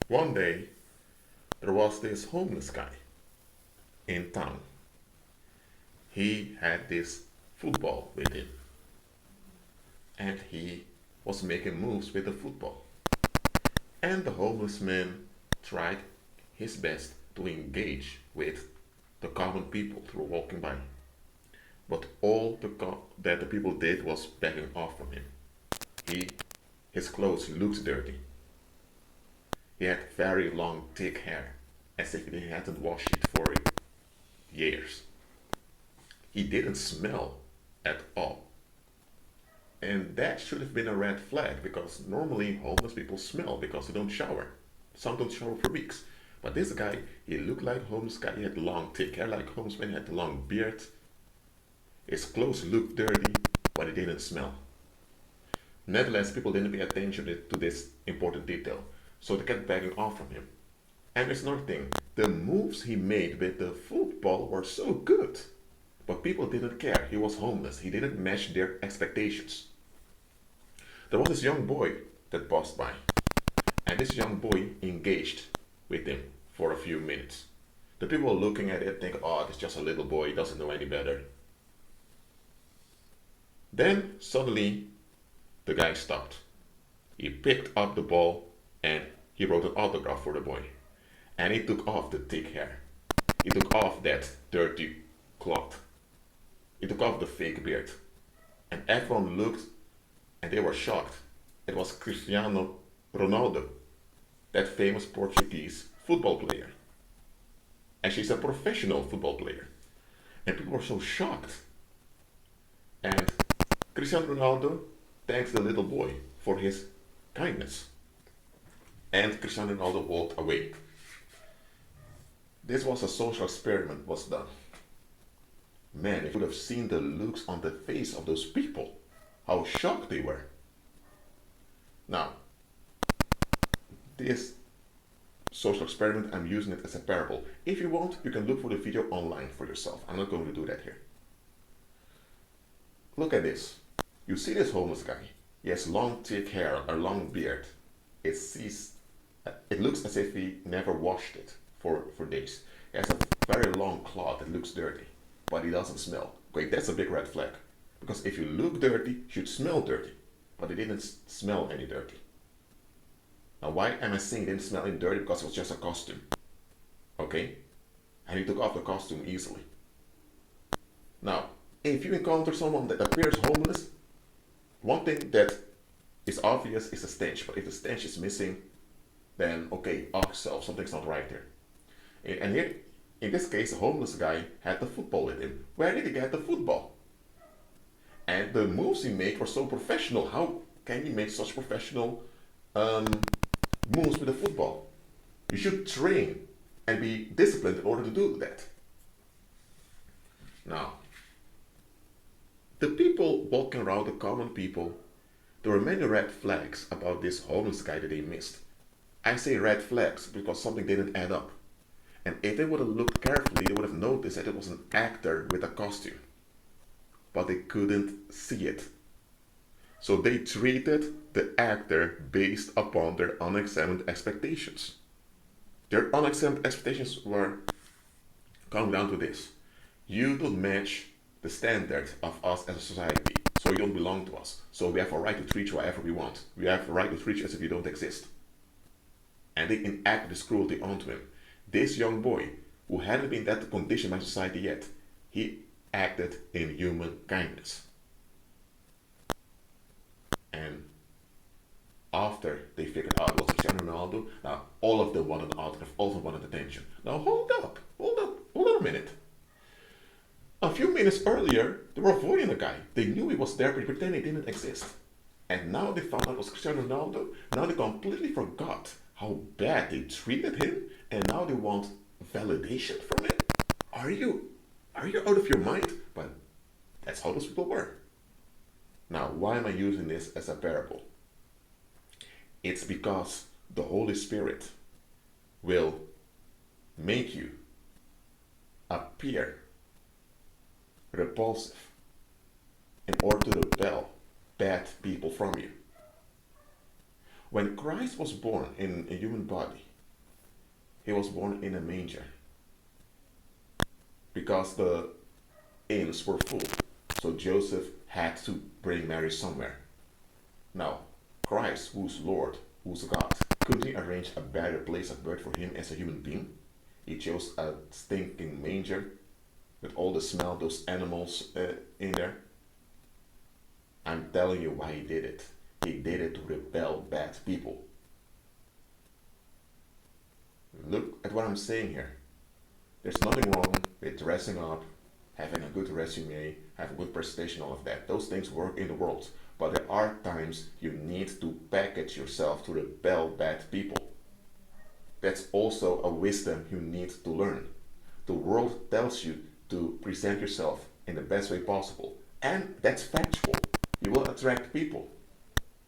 One day, there was this homeless guy in town. He had this football with him, and he was making moves with the football. And the homeless man tried his best to engage with the common people through walking by. But all that the people did was backing off from him. He, his clothes looked dirty. He had very long, thick hair, as if he hadn't washed it for years. He didn't smell at all. And that should have been a red flag because normally homeless people smell because they don't shower. Some don't shower for weeks. But this guy, he looked like a homeless guy. He had long, thick hair like a homeless man. He had a long beard. His clothes looked dirty, but he didn't smell. Nevertheless, people didn't pay attention to this important detail. So they kept backing off from him. And there's another thing. The moves he made with the football were so good. But people didn't care. He was homeless. He didn't match their expectations. There was this young boy that passed by. And this young boy engaged with him for a few minutes. The people looking at it think, oh, it's just a little boy. He doesn't know any better. Then suddenly the guy stopped. He picked up the ball and he wrote an autograph for the boy. And he took off the thick hair. He took off that dirty cloth. He took off the fake beard. And everyone looked and they were shocked. It was Cristiano Ronaldo, that famous Portuguese football player. And she's a professional football player. And people were so shocked. And Cristiano Ronaldo thanks the little boy for his kindness. And Cristiano Ronaldo walked away. This was a social experiment was done. Man, if you would have seen the looks on the face of those people, how shocked they were. Now, this social experiment, I'm using it as a parable. If you want, you can look for the video online for yourself. I'm not going to do that here. Look at this. You see this homeless guy. He has long, thick hair, a long beard. It looks as if he never washed it for days. He has a very long cloth that looks dirty, but he doesn't smell. Okay, that's a big red flag. Because if you look dirty, you should smell dirty. But he didn't smell any dirty. Now, why am I saying he didn't smell any dirty? Because it was just a costume. Okay? And he took off the costume easily. Now, if you encounter someone that appears homeless, one thing that is obvious is the stench. But if the stench is missing, then okay, ask yourself, something's not right here. And here, in this case, the homeless guy had the football with him. Where did he get the football? And the moves he made were so professional. How can he make such professional moves with the football? You should train and be disciplined in order to do that. Now, the people walking around, the common people, there were many red flags about this homeless guy that they missed. I say red flags because something didn't add up. And if they would have looked carefully, they would have noticed that it was an actor with a costume. But they couldn't see it. So they treated the actor based upon their unexamined expectations. Their unexamined expectations were coming down to this. You don't match the standard of us as a society, so you don't belong to us. So we have a right to treat you however we want. We have a right to treat you as if you don't exist. And they enacted this cruelty onto him. This young boy, who hadn't been that conditioned by society yet, he acted in human kindness. And after they figured out it was Cristiano Ronaldo, now all of them wanted an autograph, all of them wanted attention. Now hold on a minute. A few minutes earlier, they were avoiding the guy. They knew he was there, but pretending he didn't exist. And now they found out it was Cristiano Ronaldo. Now they completely forgot how bad they treated him, and now they want validation from him. Are you out of your mind? But that's how those people were. Now, why am I using this as a parable? It's because the Holy Spirit will make you appear repulsive in order to repel bad people from you. When Christ was born in a human body, He was born in a manger because the inns were full. So Joseph had to bring Mary somewhere. Now, Christ, who's Lord, who's God, couldn't he arrange a better place of birth for him as a human being? He chose a stinking manger with all the smell of those animals in there. I'm telling you why he did it. He did it to repel bad people. Look at what I'm saying here. There's nothing wrong with dressing up, having a good resume, having a good presentation, all of that. Those things work in the world. But there are times you need to package yourself to repel bad people. That's also a wisdom you need to learn. The world tells you to present yourself in the best way possible. And that's factual. You will attract people.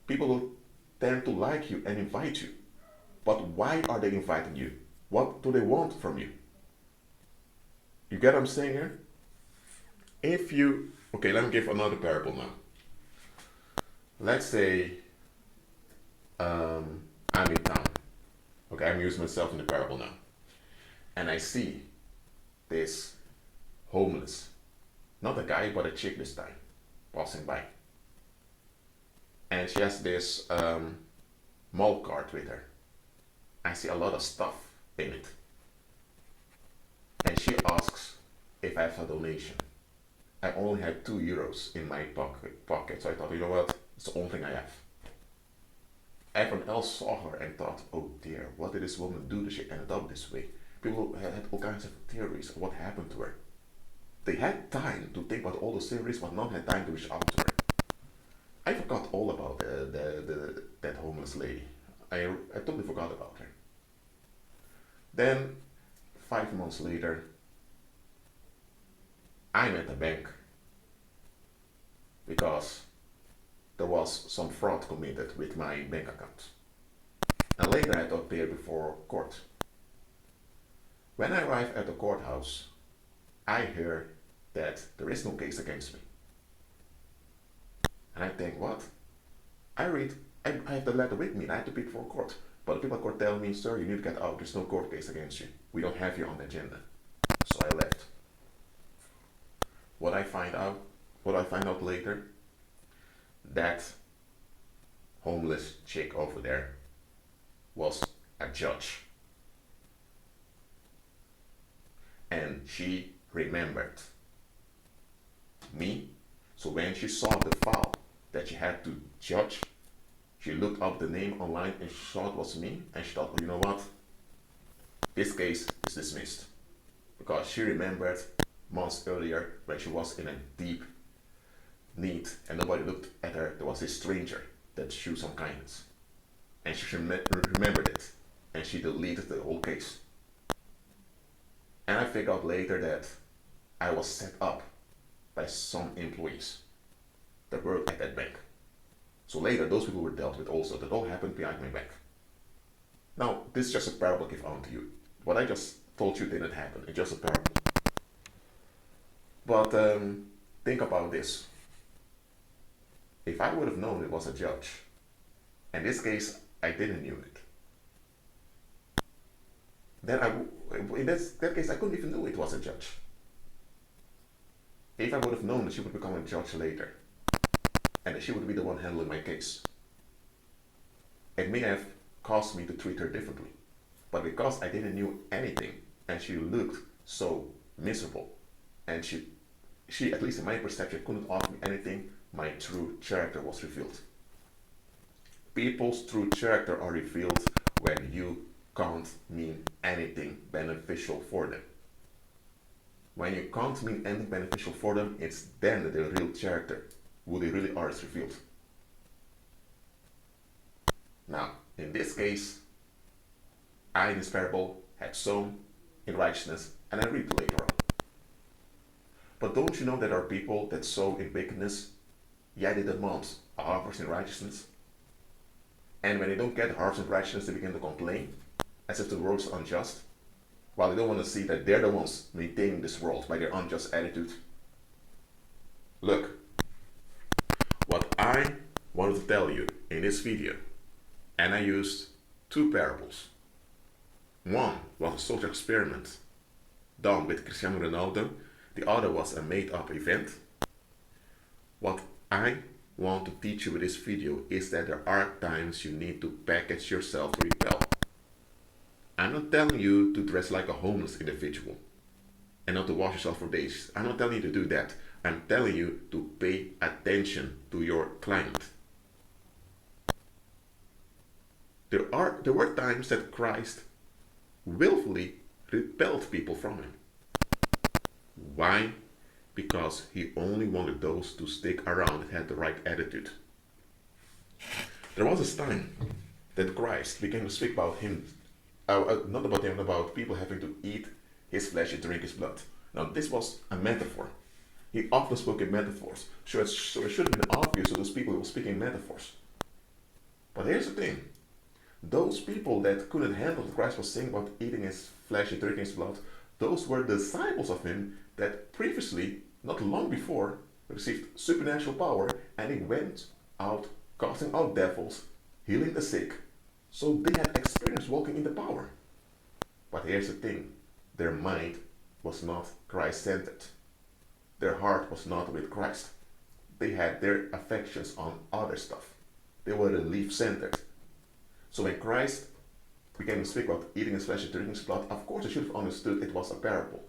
People will tend to like you and invite you. But why are they inviting you? What do they want from you? You get what I'm saying here? Okay, let me give another parable now. Let's say I'm in town. Okay, I'm using myself in the parable now. And I see this homeless, not a guy, but a chick this time, passing by. And she has this mall cart with her. I see a lot of stuff in it. And she asks if I have a donation. I only had €2 in my pocket, so I thought, you know what, it's the only thing I have. Everyone else saw her and thought, oh dear, what did this woman do that she ended up this way? People had all kinds of theories of what happened to her. They had time to think about all those theories, but none had time to reach out to her. I forgot all about that homeless lady. I totally forgot about her. Then, 5 months later, I'm at the bank because there was some fraud committed with my bank account. And later I had to appear before court. When I arrive at the courthouse, I hear that there is no case against me. And I think, what? I have the letter with me and I have to be before court. But the people at court tell me, sir, you need to get out. There's no court case against you. We don't have you on the agenda. So I left. What I find out later, that homeless chick over there was a judge. And she remembered me. So when she saw the file that she had to judge, she looked up the name online and she saw it was me. And she thought, well, you know what? This case is dismissed. Because she remembered months earlier when she was in a deep need and nobody looked at her. There was this stranger that showed some kindness. And she remembered it. And she deleted the whole case. And I figured out later that I was set up by some employees that worked at that bank. So later, those people were dealt with also. That all happened behind my back. Now, this is just a parable I give on to you. What I just told you didn't happen. It's just a parable. But think about this. If I would have known it was a judge, in this case, I didn't knew it, then in that case, I couldn't even know it was a judge. If I would have known that she would become a judge later, and that she would be the one handling my case, it may have caused me to treat her differently. But because I didn't know anything, and she looked so miserable, and she, at least in my perception, couldn't offer me anything, my true character was revealed. People's true character are revealed when you can't mean anything beneficial for them. When you can't mean anything beneficial for them, it's then that their real character, who they really are, is revealed. Now, in this case, I in this parable had sown in righteousness, and I reaped later on. But don't you know that there are people that sow in wickedness, yet they demand a harvest in righteousness? And when they don't get a harvest in righteousness, they begin to complain, as if the world is unjust, while they don't want to see that they're the ones maintaining this world by their unjust attitude. Look, what I wanted to tell you in this video, and I used 2 parables. One was a social experiment done with Cristiano Ronaldo. The other was a made-up event. What I want to teach you with this video is that there are times you need to package yourself to repel. I'm not telling you to dress like a homeless individual and not to wash yourself for days. I'm not telling you to do that. I'm telling you to pay attention to your client. There were times that Christ willfully repelled people from him. Why? Because he only wanted those to stick around that had the right attitude. There was this time that Christ began to speak about him, not about him, about people having to eat his flesh and drink his blood. Now, this was a metaphor. He often spoke in metaphors, so it should have been obvious to those people who were speaking in metaphors. But here's the thing. Those people that couldn't handle what Christ was saying about eating his flesh and drinking his blood, those were disciples of him that previously, not long before, received supernatural power, and he went out casting out devils, healing the sick. So they had experience walking in the power. But here's the thing. Their mind was not Christ-centered. Their heart was not with Christ. They had their affections on other stuff. They were relief-centered. So when Christ began to speak about eating his flesh and drinking his blood, of course they should have understood it was a parable.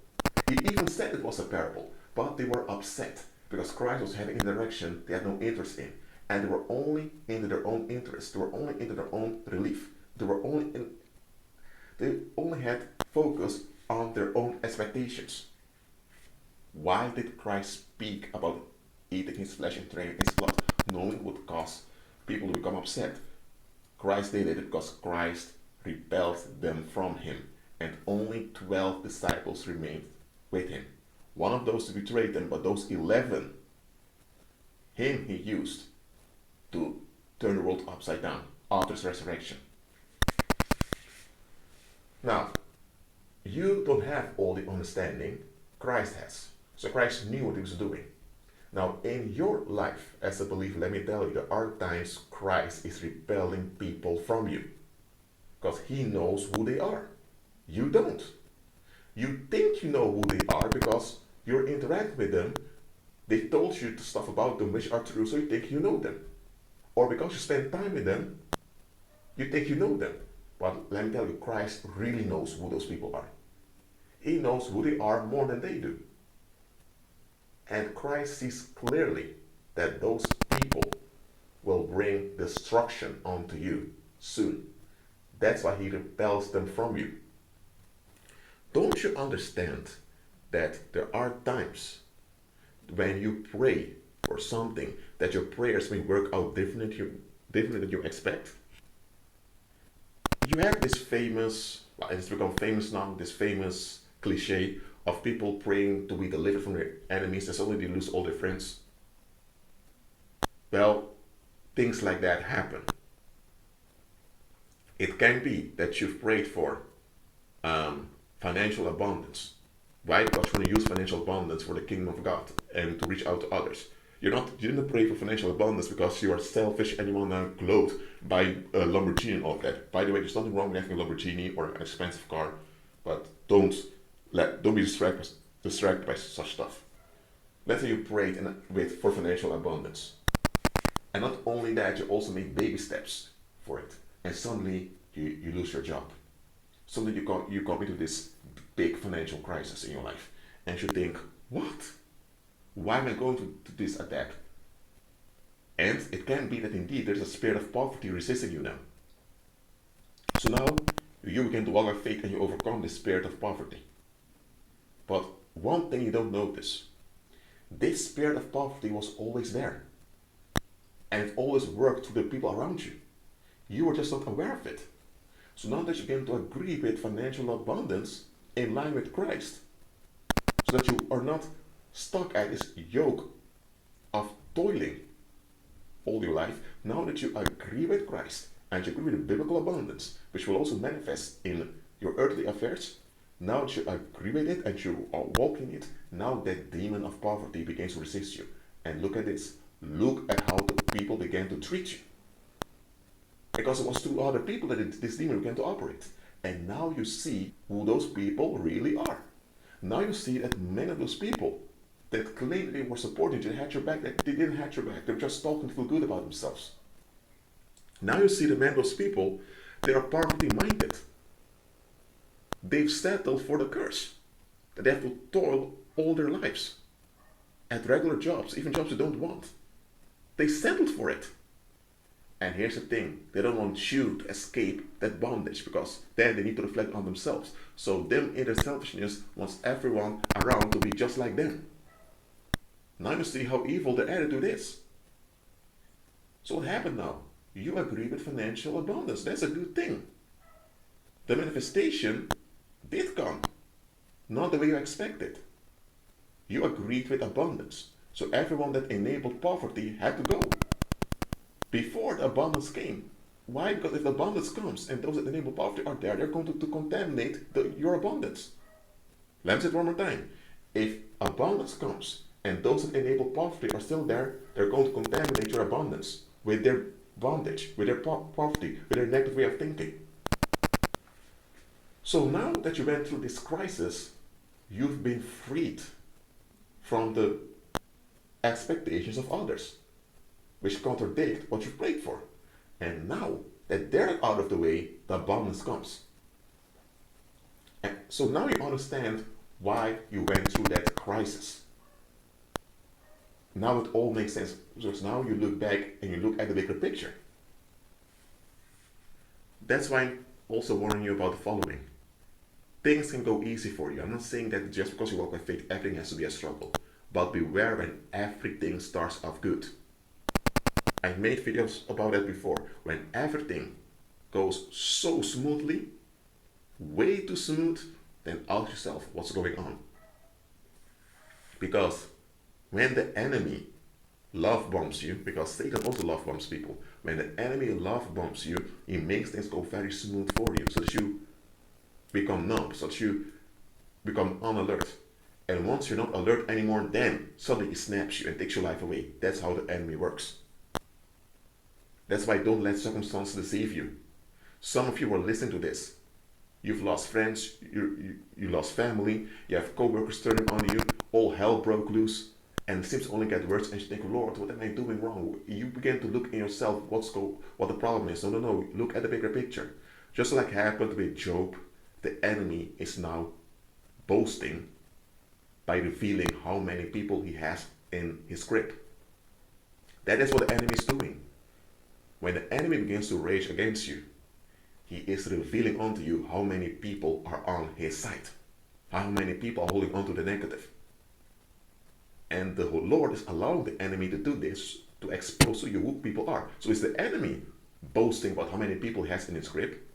He even said it was a parable, but they were upset because Christ was heading in a direction they had no interest in. And they were only into their own interest. They were only into their own relief. They only had focus on their own expectations. Why did Christ speak about eating his flesh and drinking his blood, knowing it would cause people to become upset? Christ did it because Christ repelled them from him, and only 12 disciples remained with him. One of those betrayed him, but those 11, him he used to turn the world upside down after his resurrection. Now, you don't have all the understanding Christ has. So Christ knew what he was doing. Now, in your life as a believer, let me tell you, there are times Christ is repelling people from you because he knows who they are. You don't. You think you know who they are because you're interacting with them. They told you stuff about them which are true, so you think you know them. Or because you spend time with them, you think you know them. But let me tell you, Christ really knows who those people are. He knows who they are more than they do. And Christ sees clearly that those people will bring destruction onto you soon. That's why he repels them from you. Don't you understand that there are times when you pray for something that your prayers may work out differently than you expect? You have this famous, it's become famous now, this famous cliche of people praying to be delivered from their enemies and suddenly they lose all their friends. Well, things like that happen. It can be that you've prayed for financial abundance. Why? Because you want to use financial abundance for the kingdom of God and to reach out to others. You didn't pray for financial abundance because you are selfish and you want to gloat by a Lamborghini and all that. By the way, there's nothing wrong with having a Lamborghini or an expensive car, but don't be distracted by such stuff. Let's say you prayed for financial abundance. And not only that, you also make baby steps for it. And suddenly you lose your job. Suddenly you come into this big financial crisis in your life. And you think, what? Why am I going to this attack? And it can be that indeed there's a spirit of poverty resisting you now. So now you begin to walk by faith and you overcome this spirit of poverty. But one thing you don't notice, this spirit of poverty was always there. And it always worked through the people around you. You were just not aware of it. So now that you begin to agree with financial abundance in line with Christ, so that you are not stuck at this yoke of toiling all your life, now that you agree with Christ and you agree with the biblical abundance, which will also manifest in your earthly affairs, now that you agree with it and you are walking it, now that demon of poverty begins to resist you. And look at this. Look at how the people began to treat you. Because it was through other people that this demon began to operate. And now you see who those people really are. Now you see that many of those people that claimed they were supporting you, they had your back, they didn't have your back. They were just talking to feel good about themselves. Now you see that many of those people, they are poverty minded. They've settled for the curse. That they have to toil all their lives at regular jobs, even jobs they don't want. They settled for it. And here's the thing, they don't want you to escape that bondage because then they need to reflect on themselves. So them in their selfishness wants everyone around to be just like them. Now you see how evil their attitude is. So what happened now? You agree with financial abundance. That's a good thing. The manifestation did come. Not the way you expected. You agreed with abundance. So everyone that enabled poverty had to go. Before the abundance came. Why? Because if the abundance comes and those that enable poverty are there, they're going to contaminate your abundance. Let me say it one more time. If abundance comes and those that enable poverty are still there, they're going to contaminate your abundance with their bondage, with their poverty, with their negative way of thinking. So now that you went through this crisis, you've been freed from the expectations of others, which contradict what you prayed for. And now that they're out of the way, the abundance comes. And so now you understand why you went through that crisis. Now it all makes sense. Because now you look back and you look at the bigger picture. That's why I'm also warning you about the following. Things can go easy for you. I'm not saying that just because you walk by faith, everything has to be a struggle. But beware when everything starts off good. I've made videos about that before. When everything goes so smoothly, way too smooth, then ask yourself what's going on. Because when the enemy love bombs you, because Satan also love bombs people, when the enemy love bombs you, he makes things go very smooth for you, so that you become numb, so that you become unalert. And once you're not alert anymore, then suddenly he snaps you and takes your life away. That's how the enemy works. That's why don't let circumstances deceive you. Some of you are listening to this. You've lost friends, you lost family, you have co-workers turning on you, all hell broke loose, and it seems to only get worse, and you think, Lord, what am I doing wrong? You begin to look in yourself, what the problem is. No, look at the bigger picture. Just like happened with Job, the enemy is now boasting by revealing how many people he has in his grip. That is what the enemy is doing. When the enemy begins to rage against you, he is revealing unto you how many people are on his side. How many people are holding on to the negative. And the Lord is allowing the enemy to do this to expose to you who people are. So it's the enemy boasting about how many people he has in his grip.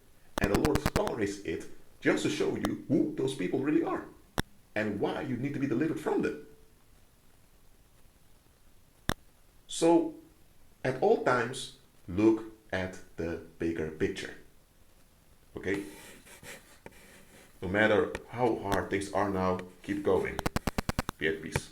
And the Lord tolerates it just to show you who those people really are. And why you need to be delivered from them. So, at all times, look at the bigger picture. Okay? No matter how hard things are now, keep going. Be at peace.